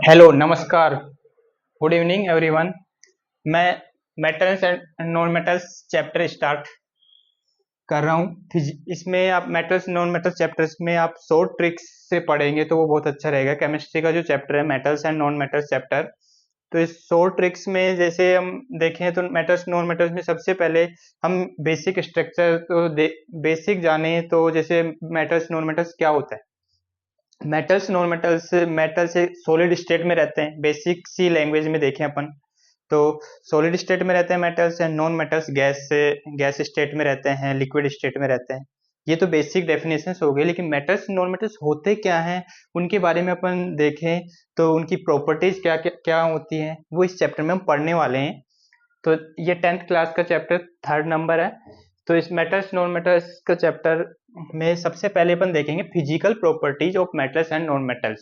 Hello नमस्कार। Good evening everyone. मैं metals and non metals chapter start कर रहा हूँ। इसमें आप मेटल्स नॉन मेटल्स चैप्टर्स में आप शॉर्ट ट्रिक्स से पढ़ेंगे तो वो बहुत अच्छा रहेगा। केमिस्ट्री का जो चैप्टर है metals and non metals chapter, तो इस शॉर्ट ट्रिक्स में जैसे हम देखें तो मेटल्स नॉन मेटल्स में सबसे पहले हम बेसिक स्ट्रक्चर तो बेसिक जाने। तो जैसे मेटल्स नॉन मेटल्स क्या होता है। मेटल्स नॉन मेटल्स मेटल से सॉलिड स्टेट में रहते हैं, बेसिक सी लैंग्वेज में देखें अपन तो सॉलिड स्टेट में रहते हैं metals, and non metals gas state में रहते हैं, लिक्विड स्टेट में रहते हैं। ये तो बेसिक डेफिनेशंस हो गए, लेकिन मेटल्स नॉन मेटल्स होते क्या हैं उनके बारे में अपन देखें तो उनकी प्रॉपर्टीज क्या क्या क्या होती हैं वो इस चैप्टर में हम पढ़ने वाले हैं। तो ये 10th क्लास का चैप्टर थर्ड नंबर है। तो इस मेटल्स नॉन मेटल्स का चैप्टर में सबसे पहले अपन देखेंगे physical properties of metals and non metals.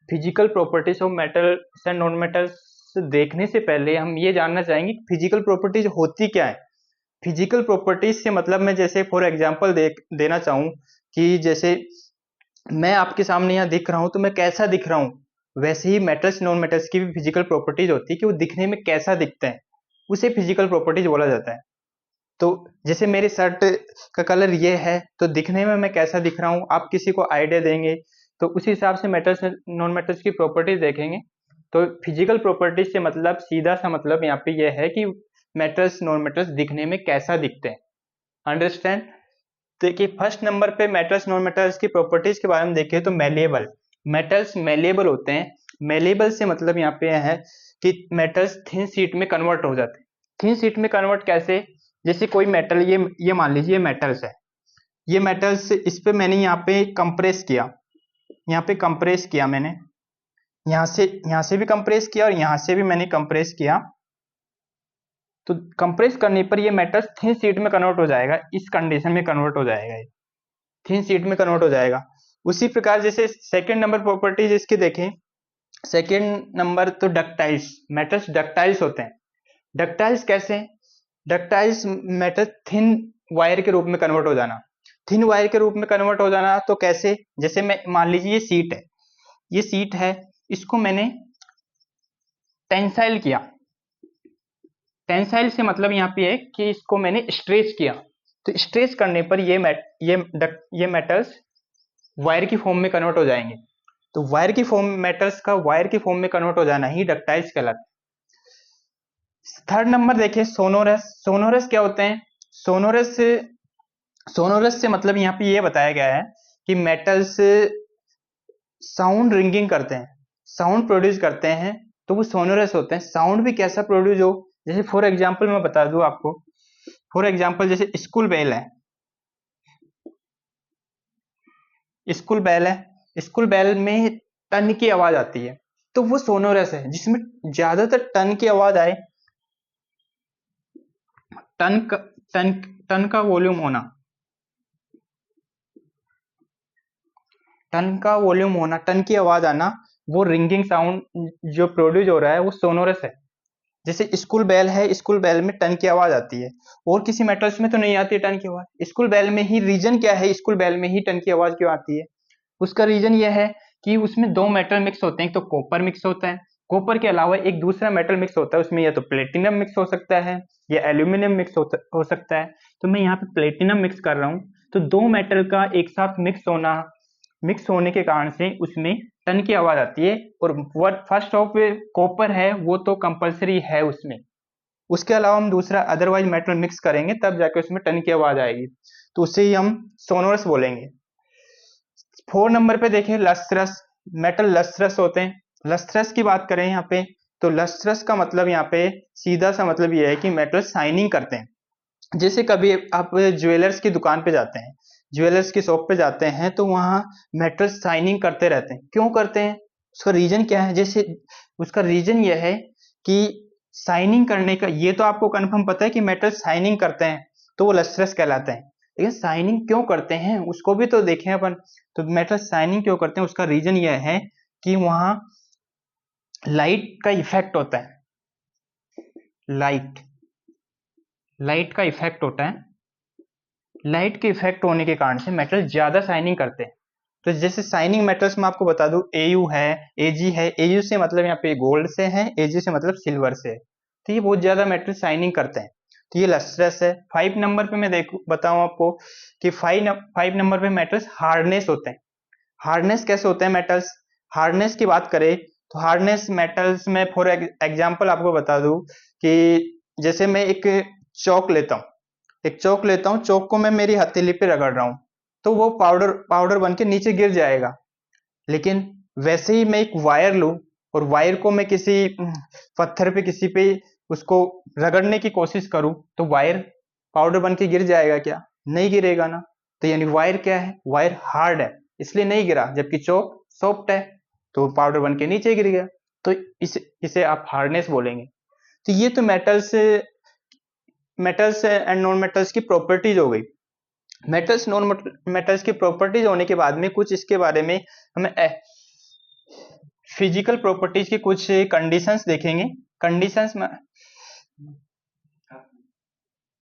Physical properties of metals and non metals देखने से पहले हम ये जानना चाहेंगे कि फिजिकल प्रॉपर्टीज होती क्या है। फिजिकल प्रॉपर्टीज से मतलब मैं जैसे फॉर एग्जांपल देना चाहूँ कि जैसे मैं आपके सामने यहाँ दिख रहा हूँ तो मैं कैसा दिख रहा हूँ, वैसे ही मेटल्स नॉन मेटल्स की भी फिजिकल प्रॉपर्टीज होती है कि वो दिखने में कैसा दिखते हैं, उसे फिजिकल प्रॉपर्टीज बोला जाता है। तो जैसे मेरी शर्ट का कलर ये है तो दिखने में मैं कैसा दिख रहा हूँ आप किसी को आइडिया देंगे, तो उसी हिसाब से मेटल्स नॉन मेटल्स की प्रॉपर्टीज देखेंगे। तो फिजिकल प्रॉपर्टीज से मतलब सीधा सा मतलब यहाँ पे ये है कि मेटल्स नॉन मेटल्स दिखने में कैसा दिखते हैं। अंडरस्टैंड। देखिए फर्स्ट नंबर पे मेटल्स नॉन मेटल्स की प्रॉपर्टीज के बारे में देखें तो मेलेबल। मेटल्स मेलेबल होते हैं। मेलेबल से मतलब यहाँ पे है कि मेटल्स थिन शीट में कन्वर्ट हो जाते हैं। थिन शीट में कन्वर्ट कैसे, जैसे कोई मेटल ये मान लीजिए मेटल्स है। ये मेटल्स इस पे मैंने यहाँ पे कंप्रेस किया, यहाँ पे कंप्रेस किया मैंने, यहाँ से भी कंप्रेस किया और यहाँ से भी मैंने कंप्रेस किया। तो कंप्रेस करने पर ये मेटल्स थिन शीट में कन्वर्ट हो जाएगा, इस कंडीशन में कन्वर्ट हो जाएगा, ये थिन शीट में कन्वर्ट हो जाएगा। उसी प्रकार जैसे सेकंड नंबर प्रॉपर्टीज इसकी देखें। सेकंड नंबर तो डक्टाइल्स, मेटल्स डक्टाइल्स होते हैं। डक्टाइल्स कैसे, डक्टाइल्स मेटल थिन वायर के रूप में कन्वर्ट हो जाना। थिन वायर के रूप में कन्वर्ट हो जाना तो कैसे, जैसे मैं मान लीजिए ये सीट है, ये सीट है, इसको मैंने टेंसाइल किया। टेंसाइल से मतलब यहाँ पे है कि इसको मैंने स्ट्रेच किया। तो स्ट्रेच करने पर ये मेटल्स वायर की फॉर्म में कन्वर्ट हो जाएंगे। तो वायर की फॉर्म मेटल्स का वायर की फॉर्म में कन्वर्ट हो जाना ही डक्टाइल्स कहलाता है। थर्ड नंबर देखिए सोनोरस। सोनोरस क्या होते हैं। सोनोरस सोनोरस से मतलब यहाँ पे ये बताया गया है कि मेटल्स साउंड रिंगिंग करते हैं, साउंड प्रोड्यूस करते हैं, तो वो सोनोरस होते हैं। साउंड भी कैसा प्रोड्यूस हो, जैसे फॉर एग्जांपल मैं बता दूं आपको। फॉर एग्जांपल जैसे स्कूल बेल है, स्कूल बेल है, स्कूल बेल में टन की आवाज आती है, तो वो सोनोरस है जिसमें ज्यादातर टन की आवाज आए। टन का टन टन का वॉल्यूम होना, टन का वॉल्यूम होना, टन की आवाज आना, वो रिंगिंग साउंड जो प्रोड्यूस हो रहा है वो सोनोरस है। जैसे स्कूल बेल है, स्कूल बेल में टन की आवाज आती है, और किसी मेटल्स में तो नहीं आती है टन की आवाज। स्कूल बेल में ही रीजन क्या है, स्कूल बेल में ही टन की आवाज क्यों आती है, उसका रीजन यह है कि उसमें दो मेटल मिक्स होते हैं। तो कॉपर मिक्स होता है, कॉपर के अलावा एक दूसरा मेटल मिक्स होता है, उसमें या तो प्लेटिनम मिक्स हो सकता है या एल्यूमिनियम मिक्स हो सकता है। तो मैं यहाँ पे प्लेटिनम मिक्स कर रहा हूँ, तो दो मेटल का एक साथ मिक्स होने के कारण से उसमें टन की आवाज आती है। और वर्ड फर्स्ट ऑफ कॉपर है वो तो कंपलसरी है उसमें, उसके अलावा हम दूसरा अदरवाइज मेटल मिक्स करेंगे तब जाके उसमें टन की आवाज आएगी, तो उसे ही हम सोनोरस बोलेंगे। फोर नंबर पे देखें लस्ट्रस। मेटल लस्ट्रस होते हैं। लस्ट्रस की बात करें यहाँ पे, तो लस्ट्रस का मतलब यहाँ पे सीधा सा मतलब ये है कि मेटल शाइनिंग करते हैं। जैसे कभी आप ज्वेलर्स की दुकान पे जाते हैं, ज्वेलर्स की शॉप पे जाते हैं, तो वहाँ मेटल शाइनिंग करते रहते हैं। क्यों करते हैं, उसका रीजन क्या है, जैसे उसका रीजन यह है कि शाइनिंग करने का, ये तो आपको कंफर्म पता है कि मेटल शाइनिंग करते हैं तो वो लस्ट्रस कहलाते हैं, लेकिन शाइनिंग क्यों करते हैं उसको भी तो देखें अपन। तो मेटल शाइनिंग क्यों करते हैं, उसका रीजन यह है कि वहां लाइट का इफेक्ट होता है। लाइट लाइट का इफेक्ट होता है। लाइट के इफेक्ट होने के कारण से मेटल ज्यादा शाइनिंग करते हैं। तो जैसे शाइनिंग मेटल्स में आपको बता दूं Au है, Ag है। Au से मतलब यहाँ पे गोल्ड से है, Ag से मतलब सिल्वर से है। तो ये बहुत ज्यादा मेटल शाइनिंग करते हैं, तो ये लस्ट्रस है। 5 नंबर पे मैं देखूं बताऊं आपको कि 5 नंबर पे मेटल्स हार्डनेस होते हैं। हार्डनेस कैसे होते हैं मेटल्स? हार्डनेस की बात करें तो हार्डनेस मेटल्स में फॉर एग्जांपल आपको बता दूं कि जैसे मैं एक चौक लेता हूँ, चौक को मैं मेरी हथेली पे रगड़ रहा हूँ, तो वो पाउडर पाउडर बन के नीचे गिर जाएगा। लेकिन वैसे ही मैं एक वायर लूं और वायर को मैं किसी पत्थर पे किसी पे उसको रगड़ने की कोशिश करूं, तो वायर पाउडर बन के गिर जाएगा क्या? नहीं गिरेगा ना। तो यानी वायर क्या है? वायर हार्ड है इसलिए नहीं गिरा, जबकि चौक सॉफ्ट है तो पाउडर बन के नीचे गिर गया। तो इसे आप हार्डनेस बोलेंगे। तो ये तो मेटल्स एंड नॉन मेटल्स की प्रॉपर्टीज हो गई। मेटल्स नॉन मेटल्स की प्रॉपर्टीज होने के बाद में कुछ इसके बारे में हमें फिजिकल प्रॉपर्टीज की कुछ कंडीशंस देखेंगे। कंडीशंस में